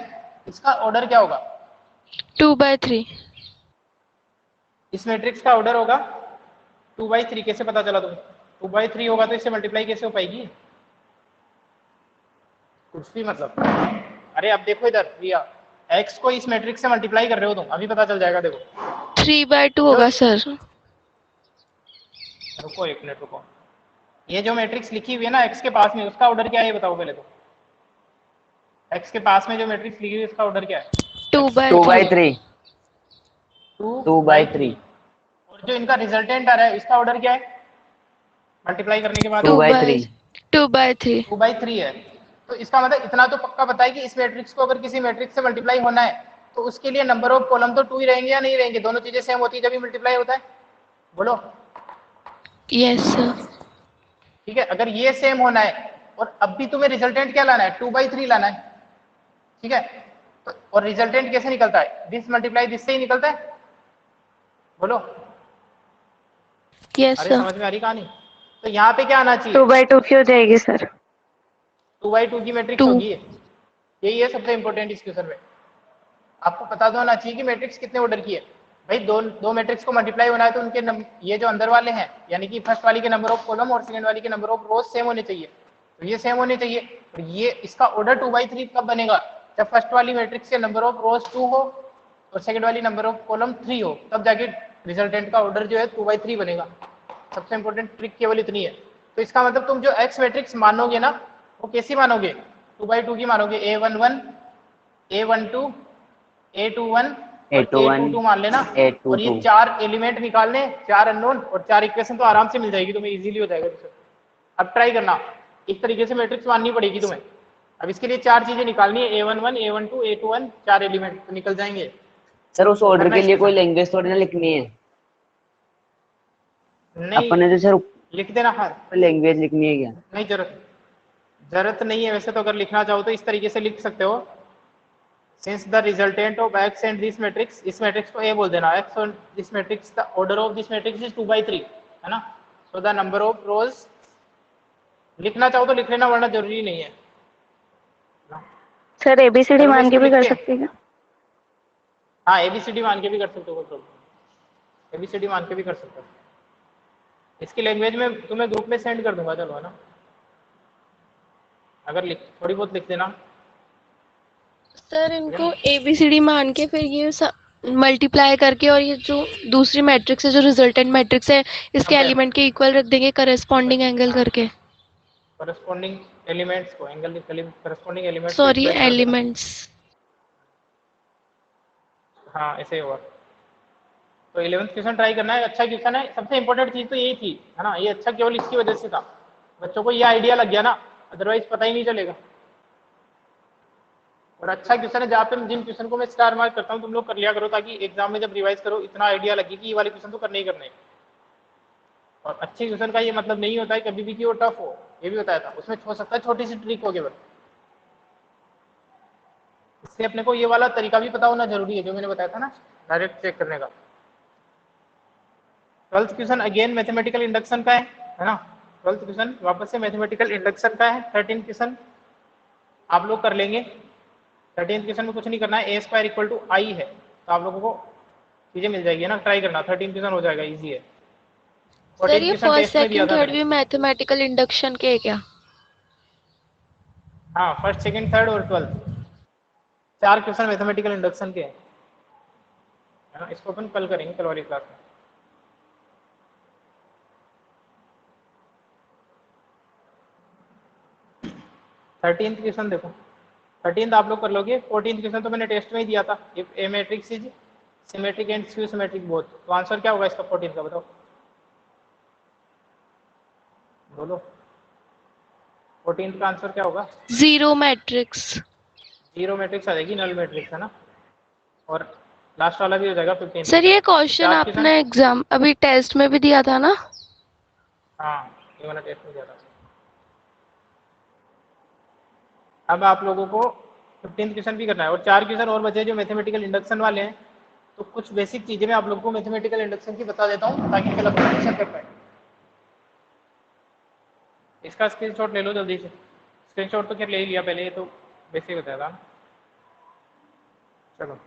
इसका ऑर्डर क्या होगा, 2/3। इस मैट्रिक्स का ऑर्डर होगा 2/3। कैसे पता चला तुम्हें? 2/3 होगा तो इससे मल्टीप्लाई कैसे हो पाएगी? कुछ भी मतलब। अरे अब देखो इधर भैया, x को इस मैट्रिक्स से मल्टीप्लाई कर रहे हो तुम, अभी पता चल जाएगा। देखो 3/2 जो, होगा सर। रुको एक मिनट रुको, ये जो मैट्रिक्स लिखी हुई है ना x के पास में, उसका ऑर्डर क्या है ये बताओ पहले तो। x के पास में जो मैट्रिक्स लिखी हुई है उसका ऑर्डर क्या है? Two by 2/3। 2/3। और जो इनका रिजल्टेंट आ रहा है इसका ऑर्डर क्या है मल्टीप्लाई करने के बाद? 2/3। 2/3। 2/3 है। तो इसका मतलब इतना तो पक्का पता है कि इस मैट्रिक्स को अगर किसी मैट्रिक्स से मल्टीप्लाई होना है तो उसके लिए नंबर ऑफ कॉलम तो 2 ही रहेंगे या नहीं रहेंगे? दोनों चीजें सेम होती है जब भी मल्टीप्लाई होता है, बोलो। Yes sir. ठीक है, अगर ये सेम होना है और अब भी तुम्हें रिजल्टेंट क्या लाना है? 2/3 लाना है। ठीक है, तो और रिजल्टेंट कैसे निकलता है? दिस मल्टीप्लाई दिस से ही निकलता है, बोलो। यस अरे सर। समझ में आ रही कहानी? तो यहाँ पे क्या आना चाहिए? 2/2 की हो जाएगी सर। 2/2 की मैट्रिक्स 2। होगी। यही है सबसे इंपॉर्टेंट इस क्वेश्चन में। आपको पता तो होना चाहिए कि मैट्रिक्स कितने ऑर्डर की है। भाई दो मैट्रिक्स को मल्टीप्लाई होना है तो उनके ये जो अंदर वाले हैं, यानी कि फर्स्ट वाली के नंबर ऑफ कॉलम और सेकंड वाली के नंबर ऑफ रोज सेम होने चाहिए। तो ये सेम होने चाहिए। तो ये इसका ऑर्डर 2/3 कब बनेगा? जब फर्स्ट वाली मैट्रिक्स के नंबर ऑफ रोज 2 हो और सेकंड वाली नंबर ऑफ कॉलम 3 हो, तब जाके रिजल्टेंट का ऑर्डर जो है 2/3 बनेगा। सबसे इंपॉर्टेंट ट्रिक केवल इतनी है। तो इसका मतलब तुम जो एक्स मैट्रिक्स मानोगे ना, वो कैसी मानोगे? 2/2 की मानोगे। A11, A12, A21 और A21, A22 मान लेना। और ये A22। 4 एलिमेंट निकालने, 4 अननोन और 4 इक्वेशन, तो आराम से मिल जाएगी तुम्हें, इजीली हो जाएगा। अब ट्राई करना, इस तरीके से मैट्रिक्स माननी पड़ेगी तुम्हें। अब इसके लिए 4 चीजें निकालनी है, A11, A12, A21, 4 एलिमेंट तो निकल जाएंगे। सर उस तो ऑर्डर करना के इस लिए कोई क्वेश्चन लैंग्वेज थोड़ी ना लिखनी है। नहीं, अपन ने तो सर लिख देना। हाँ, लैंग्वेज लिखनी है क्या? नहीं जरूरत नहीं है वैसे तो। अगर लिखना चाहो तो इस तरीके से लिख सकते हो, since the resultant of x and this matrix, इस मैट्रिक्स को a बोल देना, x और this matrix, the order of this matrix is 2/3, है ना। सो द नंबर ऑफ रोज, लिखना चाहो तो लिख लेना वरना जरूरी नहीं है। सर ABCD चलो मैं मान के इसको भी कर लिखते हैं। सकते हैं क्या? हाँ ABCD मान के भी कर सकते हो, कोई प्रॉब्लम। ABCD मान के भी कर सकते हो। इसकी लैंग्वेज में तुम्हें ग्रुप में सेंड कर दूंगा, चलो, है ना। अगर लिख थोड़ी बहुत लिख देना। सर इनको ABCD मान के फिर ये मल्टीप्लाई करके और ये जो दूसरी मैट्रिक्स है जो रिजल्टेंट मैट्रिक्स है इसके कंपेयर, एलिमेंट के इक्वल रख देंगे करस्पॉन्डिंग एंगल करके। करस्पॉन्डिंग एलिमेंट्स को एंगल, करस्पॉन्डिंग एलिमेंट्स को सॉरी इक्वलाइज कर देना। एलिमेंट्स। हाँ ऐसे ही होगा। तो 11th क्वेश्चन ट्राई करना है, अच्छा क्वेश्चन है। सबसे इंपॉर्टेंट चीज तो यही थी, है ना। ये अच्छा केवल इसकी वजह से था, बच्चों को ये आइडिया लग गया ना, अदरवाइज पता ही नहीं चलेगा। और अच्छा क्वेश्चन है, जहाँ पे जिन क्वेश्चन को मैं स्टार मार्क करता हूँ तुम लोग कर लिया करो, ताकि एग्जाम में जब रिवाइज करो इतना आइडिया लगे कि ये वाले क्वेश्चन तो करने ही करने हैं। और अच्छे क्वेश्चन का ये मतलब नहीं होता है कभी भी कि वो टफ हो, ये भी बताया था। उसमें हो सकता है छोटी सी ट्रिक हो केवल। इससे अपने को ये वाला तरीका भी पता होना जरूरी है जो मैंने बताया था ना, डायरेक्ट चेक करने का। 12th question again mathematical induction का है ना। 12th क्वेश्चन वापस से मैथमेटिकल इंडक्शन का है। 13th क्वेश्चन आप लोग कर लेंगे। 13th क्वेश्चन में कुछ नहीं करना है, a² = I है, तो आप लोगों को चीजें मिल जाएगी ना। ट्राई करना, 13th क्वेश्चन हो जाएगा, इजी है। सर 14th ये क्वेश्चन फर्स्ट टेस्ट में दिया सेकंड था थर्ड मैंने। भी मैथमेटिकल इंडक्शन के है क्या? हाँ फर्स्ट सेकंड थर्ड और 12th 4 क्वेश्चन मैथमेटिकल इंडक्शन के हैं, है ना। इसको अपन कल करेंगे, कल वाली क्लास में। थर्टींथ क्वेश्चन देखो, 13th आप लोग कर लोगे। 14th क्वेश्चन तो मैंने टेस्ट में ही दिया था, if A matrix is symmetric and skew symmetric both, तो आंसर क्या होगा इसका 14th का, बताओ बोलो। 14th का आंसर क्या होगा? Zero matrix. जीरो मैट्रिक्स आ जाएगी, नल मैट्रिक्स, है ना। और लास्ट वाला भी हो जाएगा 15th सर क्वेश्चन। ये क्वेश्चन 4 क्वेश्चन, आपने एग्जाम अभी टेस्ट में भी दिया था ना? हाँ ये वाला टेस्ट में दिया था। अब आप लोगों को 15th क्वेश्चन भी करना है और 4 क्वेश्चन और बचे जो मैथमेटिकल इंडक्शन वाले हैं। तो कुछ बेसिक चीजें मैं आप लोगों को मैथमेटिकल इंडक्शन की बता देता हूँ ताकि कल अपन क्वेश्चन कर पाए। इसका स्क्रीनशॉट ले लो जल्दी से। स्क्रीनशॉट तो क्या ले ही लिया पहले, ये तो वैसे ही बताया था। चलो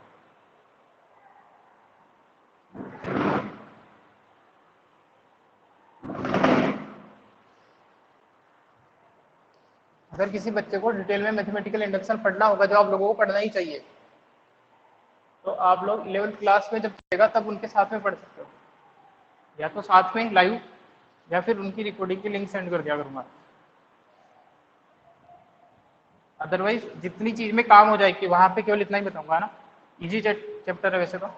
अगर किसी बच्चे को डिटेल में मैथमेटिकल इंडक्शन पढ़ना होगा, जो आप लोगों को पढ़ना ही चाहिए, तो आप लोग 11th क्लास में जब चलेगा तब उनके साथ में पढ़ सकते हो, या तो साथ में लाइव या फिर उनकी रिकॉर्डिंग की लिंक सेंड कर दिया करूंगा। अदरवाइज जितनी चीज में काम हो जाएगी वहां पे केवल इतना ही बताऊंगा ना। इजी चैप्टर है वैसे तो।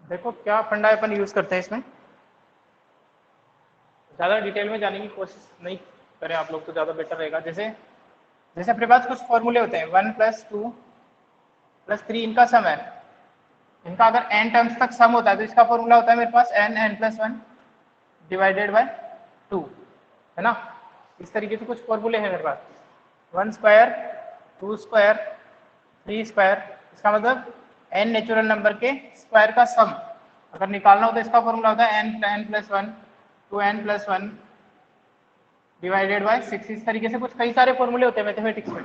देखो क्या फंडा अपन यूज करते हैं इसमें, ज़्यादा डिटेल में जाने की कोशिश नहीं करें आप लोग तो ज़्यादा बेटर रहेगा। जैसे जैसे अपने पास कुछ फॉर्मूले होते हैं, 1 + 2 + 3 इनका सम है। इनका अगर n टर्म्स तक सम होता है तो इसका फॉर्मूला होता है मेरे पास n+1 / 2, है ना। इस तरीके से कुछ फॉर्मूले हैं मेरे पास, 1² 2², 3²। इसका मतलब n नेचुरल नंबर के स्क्वायर का सम अगर निकालना हो तो इसका फॉर्मूला होता है n+1 2n+1 / 6। इस तरीके से कुछ कई सारे फॉर्मूले होते हैं मैथमेटिक्स में,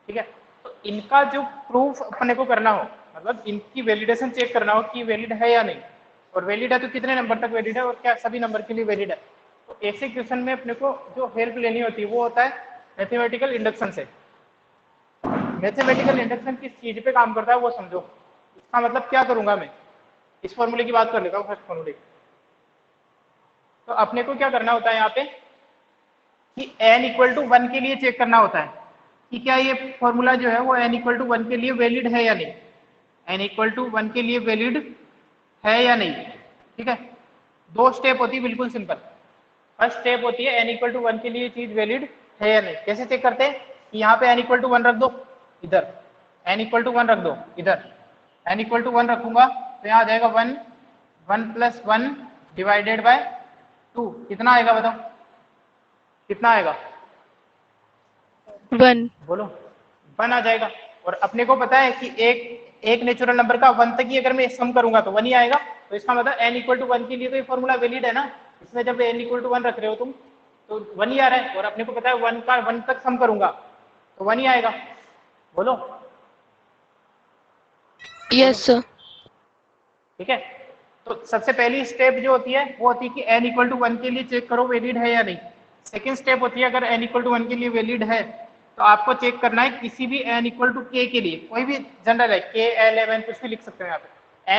ठीक है। तो इनका जो प्रूफ अपने को करना हो, मतलब इनकी वैलिडेशन चेक करना हो कि वैलिड है या नहीं, और वैलिड है तो कितने नंबर तक वैलिड है और क्या सभी नंबर के लिए वैलिड है, तो ऐसे क्वेश्चन में अपने को जो हेल्प लेनी होती है वो होता है मैथमेटिकल इंडक्शन से। मैथमेटिकल इंडक्शन किस चीज पे काम करता है वो समझो। इसका मतलब क्या करूंगा मैं, इस फॉर्मूले की बात कर लेता हूँ, फर्स्ट फॉर्मूले। तो अपने को क्या करना होता है यहाँ पे कि n=1 के लिए चेक करना होता है कि क्या ये फॉर्मूला जो है वो n=1 के लिए वैलिड है या नहीं, n=1 के लिए वैलिड है या नहीं, ठीक है। दो स्टेप होती है बिल्कुल सिंपल। फर्स्ट स्टेप होती है n=1 के लिए चीज वैलिड है या नहीं। कैसे चेक करते हैं कि यहाँ पे n=1 रख दो, इधर n=1 रख दो, इधर n=1 रखूंगा तो यहाँ आ जाएगा 1 1 + 1 / 2। कितना आएगा बताओ, कितना आएगा 1। बोलो, 1 आ जाएगा। और अपने को पता है कि एक नेचुरल नंबर का 1 तक ही अगर मैं सम करूंगा तो 1 ही आएगा। तो इसका मतलब n=1 के लिए तो ये फॉर्मूला वैलिड है ना। इसमें जब n=1 रख रहे हो तुम तो 1 ही आ रहा है, और अपने को पता है 1 का 1 तक सम करूंगा तो 1 ही आएगा। बोलो यस सर। ठीक है। तो सबसे पहली स्टेप जो होती है वो होती है कि n=1 के लिए चेक करो वैलिड है या नहीं। सेकेंड स्टेप होती है अगर n=1 के लिए वैलिड है तो आपको चेक करना है किसी भी n=k के लिए, कोई भी जनरल है k l m n कुछ भी लिख सकते हैं। यहाँ पे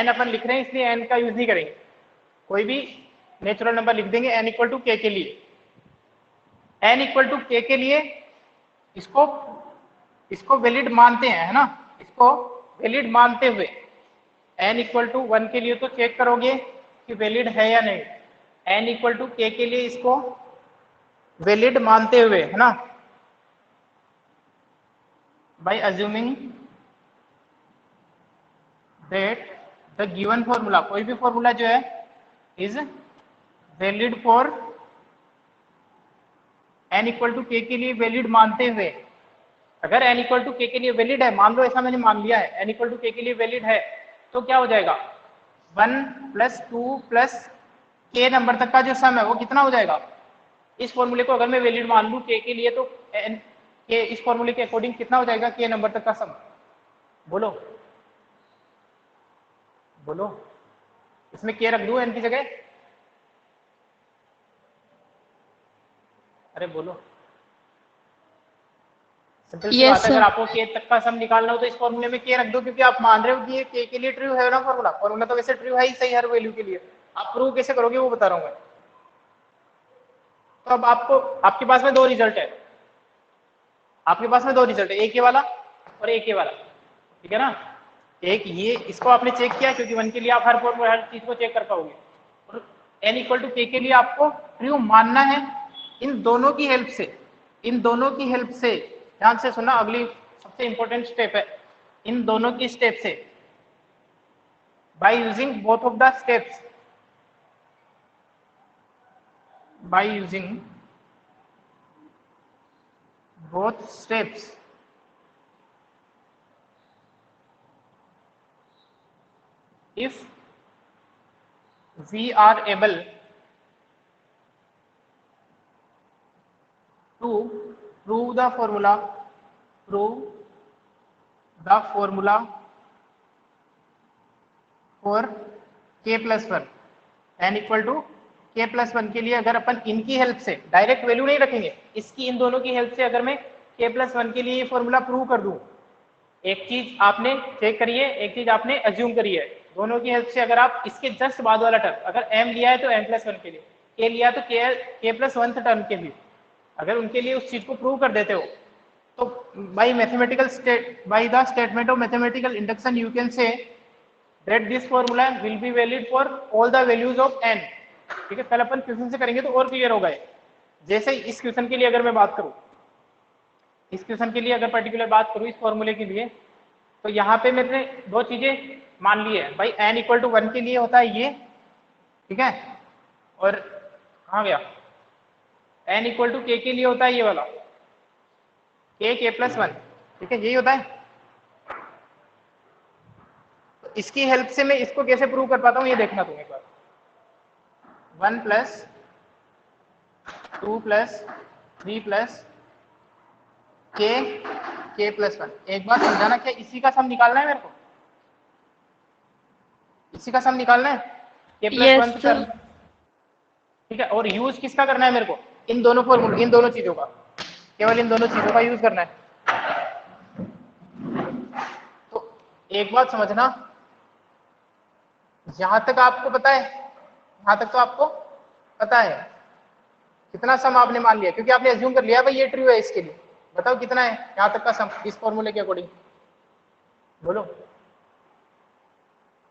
n अपन लिख रहे हैं इसलिए n का यूज नहीं करेंगे, कोई भी नेचुरल नंबर लिख देंगे n=k के लिए। n=k के लिए इसको वैलिड मानते हैं, है ना। इसको वैलिड मानते हुए n=1 के लिए तो चेक करोगे कि वैलिड है या नहीं, n=k के लिए इसको वैलिड मानते हुए, है ना, by assuming that the given formula, कोई भी फॉर्मूला जो है इज वैलिड फॉर n=k के लिए वैलिड मानते हुए। अगर n=k के लिए वैलिड है, मान लो ऐसा मैंने मान लिया है n=k के लिए वैलिड है, तो क्या हो जाएगा 1 + 2 + k नंबर तक का जो सम है वो कितना हो जाएगा। इस फॉर्मूले को अगर मैं वैलिड मान लूं k के लिए तो n के इस फॉर्मूले के अकॉर्डिंग कितना हो जाएगा k नंबर तक का सम। बोलो बोलो, इसमें k रख दूं n की जगह, अरे बोलो, सिंपल सी यस बात है। अगर सर। आपको k तक का सम निकालना हो तो इस फॉर्मूले में k रख दो, क्योंकि आप मान रहे हो कि ये k के लिए ट्रू है ना। फॉर्मूला तो वैसे ट्रू है ही सही हर वैल्यू के लिए। आप प्रूव कैसे करोगे वो बता रहा हूं मैं। तो अब आपको आपके पास में दो रिजल्ट है, आपके पास में दो रिजल्ट है, एक ये वाला और एक ये वाला, ठीक है ना। एक ये इसको आपने चेक किया क्योंकि 1 के लिए आप हर चीज को चेक कर पाओगे, और n=k के लिए आपको ट्रू मानना है। इन दोनों की हेल्प से, इन दोनों की हेल्प से, ध्यान से सुनना, अगली सबसे इंपॉर्टेंट स्टेप है। इन दोनों की स्टेप से, by using both of the steps, by using both steps, if we are able to prove the formula for k plus 1 n equal to k plus 1 के लिए अगर अपन इनकी हेल्प से डायरेक्ट वैल्यू नहीं रखेंगे, इसकी इन दोनों की हेल्प से अगर मैं k प्लस 1 के लिए ये फॉर्मूला प्रूव कर दूं, एक चीज आपने चेक करी है, एक चीज आपने अज्यूम करी है, दोनों की हेल्प से अगर आप इसके जस्ट बाद वाला टर्म, अगर m लिया है तो m प्लस 1 के लिए, k लिया तो k प्लस 1 टर्म के लिए, अगर उनके लिए उस चीज को प्रूव कर देते हो तो by the statement of mathematical induction you can say that this formula will be valid for all the values of n। ठीक है, कल अपन क्वेश्चन से करेंगे तो और क्लियर होगा। जैसे इस क्वेश्चन के लिए अगर मैं बात करूं, इस क्वेश्चन के लिए अगर पर्टिकुलर बात करूं इस फॉर्मूले के लिए, तो यहाँ पे मैंने दो चीजें मान ली है भाई, n इक्वल टू 1 के लिए होता है ये, ठीक है, और कहाँ गया, n इक्वल टू k के लिए होता है ये वाला k प्लस 1, ठीक है, यही होता है। इसकी हेल्प से मैं इसको कैसे प्रूव कर पाता हूँ ये देखना तुम एक बार। 1 plus 2 plus 3 plus k plus 1, एक बार समझाना, क्या इसी का सम निकालना है मेरे को, इसी का सम निकालना है k प्लस 1 टर्म, ठीक है, और यूज किसका करना है मेरे को, इन दोनों फॉर्मूले, इन दोनों चीजों का, केवल इन दोनों चीजों का यूज करना है। तो एक बात समझना, यहां तक आपको पता है, यहां तक तो आपको पता है कितना सम आपने मान लिया, क्योंकि आपने अज्यूम कर लिया भाई ये ट्रू है इसके लिए। बताओ कितना है यहां तक का सम इस फॉर्मूले के अकॉर्डिंग, बोलो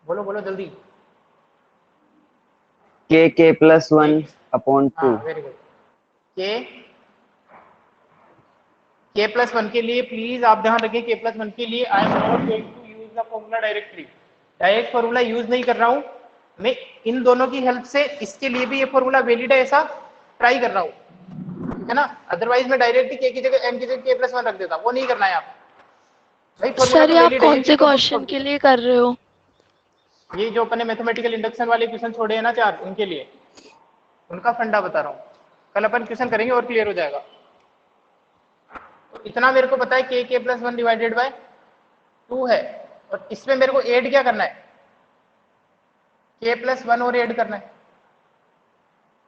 बोलो बोलो जल्दी। k plus 1 upon 2। Very good. k plus 1 के लिए प्लीज आप ध्यान रखें, k प्लस 1 के लिए I am not going to use the formula directly, direct formula use नहीं कर रहा हूं मैं, इन दोनों की हेल्प से इसके लिए भी ये फॉर्मूला वैलिड है ऐसा ट्राई कर रहा हूं, ठीक है ना। अदरवाइज मैं डायरेक्ट ही k की जगह m की जगह k प्लस 1 रख देता, वो नहीं करना है आप भाई। सर ये आप कौन से क्वेश्चन के लिए कर रहे हो? ये जो अपने मैथमेटिकल इंडक्शन वाले क्वेश्चन छोड़े हैं ना 4, उनके लिए, उनका फंडा बता रहा हूँ, कल अपन क्वेश्चन करेंगे और क्लियर हो जाएगा। तो इतना मेरे को पता है k प्लस 1 डिवाइडेड बाय 2 है, और इसमें मेरे को ऐड क्या करना है, k प्लस 1 और ऐड करना है,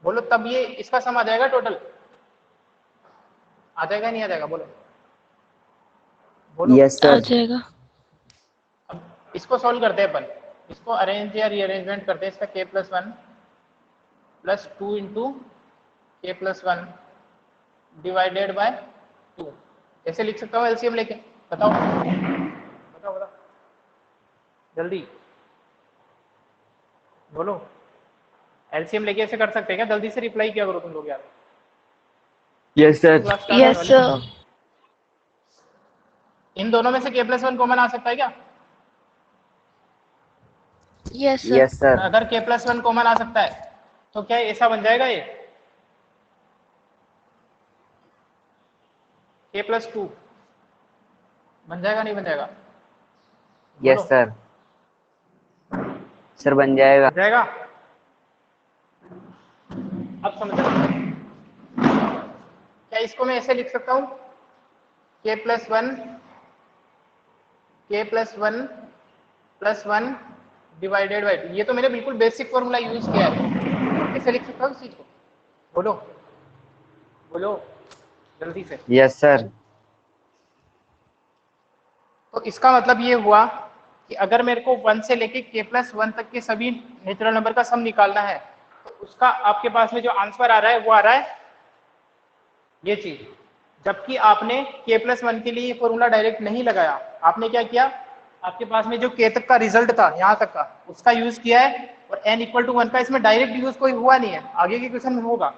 बोलो तब ये इसका सम आ जाएगा, टोटल आ जाएगा नहीं आ जाएगा, बोलो बोलो। यस सर, आ जाएगा। अब इसको सॉल्व करते हैं अपन, इसको अरेंज या रीअरेंजमेंट करते हैं, इसका k plus 1 plus 2 into k plus 1 divided by 2, ऐसे लिख सकता हूँ एलसीएम लेके, बताओ बताओ बताओ जल्दी बोलो, एलसीएम लेके ऐसे कर सकते हैं क्या, जल्दी से रिप्लाई किया करो तुम लोग यार। Yes sir, yes sir. इन दोनों में से k प्लस 1 कॉमन आ सकता है क्या? Yes sir. यस सर, अगर k प्लस 1 कॉमन आ सकता है तो क्या ऐसा बन जाएगा ये k प्लस 2 बन जाएगा नहीं बन जाएगा? यस सर, सर बन जाएगा। बन जाएगा। अब समझो, क्या इसको मैं ऐसे लिख सकता हूँ k plus 1 plus 1 divided by 2, ये तो मैंने बिल्कुल बेसिक फॉर्मूला यूज किया है, ऐसे लिख सकता हूँ इस चीज को, बोलो बोलो जल्दी से। यस सर, तो इसका मतलब ये हुआ कि अगर मेरे को 1 से लेके k प्लस 1 तक के सभी नेचुरल नंबर का सम निकालना है, तो उसका आपके पास में जो आंसर आ रहा है वो आ रहा है ये चीज, जबकि आपने k प्लस 1 के लिए ये फॉर्मूला डायरेक्ट नहीं लगाया, आपने क्या किया, आपके पास में जो k तक का रिजल्ट था यहाँ तक का उसका यूज किया है, और n इक्वल टू 1 का इसमें डायरेक्ट यूज कोई हुआ नहीं है, आगे के क्वेश्चन में होगा,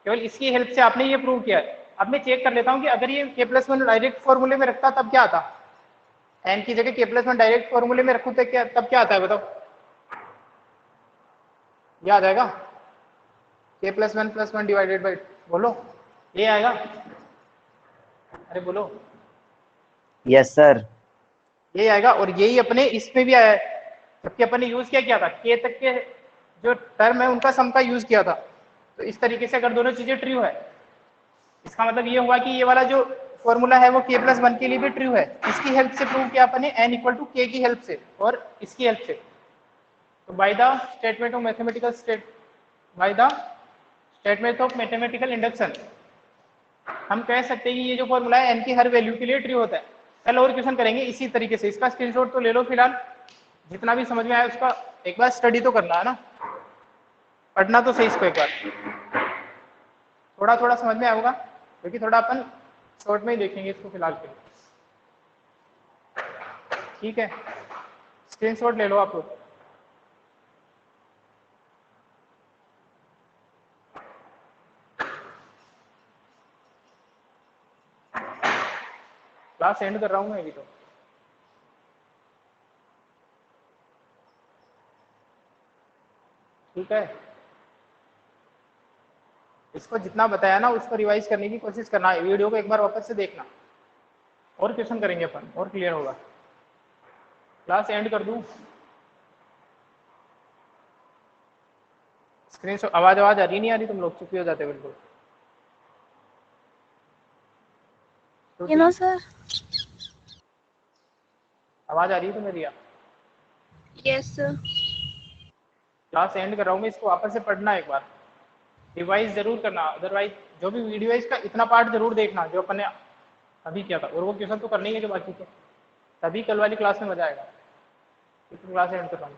केवल इसकी हेल्प से आपने ये प्रूव किया है। अब मैं चेक कर लेता हूँ कि अगर ये k प्लस 1 डायरेक्ट फॉर्मूले में रखता तब क्या आता, n की जगह k प्लस 1 डायरेक्ट फॉर्मूले में रखूँ तो क्या, तब क्या आता है बताओ, ये आ जाएगा k प्लस 1 डिवाइडेड बाई, बोलो ये आएगा, अरे बोलो। यस सर, ये आएगा, और यही अपने इसमें भी आया है, जबकि अपन ने यूज क्या किया था, k तक के जो टर्म है उनका सम का यूज किया था। तो इस तरीके से अगर दोनों चीजें ट्रू है, इसका मतलब ये हुआ कि ये वाला जो फॉर्मूला है वो k+1 के लिए भी ट्रू है। इसकी हेल्प से प्रूव किया अपन ने n = k की हेल्प से और इसकी हेल्प से। तो by the statement of mathematical induction हम कह सकते हैं कि ये जो फॉर्मूला है n की हर वैल्यू के लिए ट्रू होता है। कल और क्वेश्चन करेंगे इसी तरीके से, इसका स्क्रीनशॉट तो ले लो फिलहाल, जितना भी समझ में आया उसका एक बार स्टडी तो करना है ना, पढ़ना तो सही इसको एक बार, थोड़ा थोड़ा समझ में आएगा क्योंकि थोड़ा अपन शॉर्ट में ही देखेंगे इसको फिलहाल के लिए। ठीक है, स्क्रीनशॉट ले लो आप लोग। क्लास एंड कर रहा हूँ मैं अभी तो। ठीक है, इसको जितना बताया ना उसको रिवाइज करने की कोशिश करना है, वीडियो को एक बार वापस से देखना और क्वेश्चन करेंगे अपन और क्लियर होगा। क्लास एंड कर दूं? स्क्रीन आवाज आ रही नहीं आ रही? तुम लोग चुप हो जाते बिल्कुल। ये ना सर, आवाज आ रही है तुम्हें Riya? Yes sir. Class end कर रहा हूँ मैं, इसको वापस से पढ़ना एक बार, रिवाइज जरूर करना, अदरवाइज जो भी वीडियो है इसका इतना पार्ट जरूर देखना जो अपन ने अभी किया था, और वो क्वेश्चन तो करने ही है जो बाकी थे, तभी कल वाली क्लास में मजा आएगा। क्लास एंड कर रहा हूँ।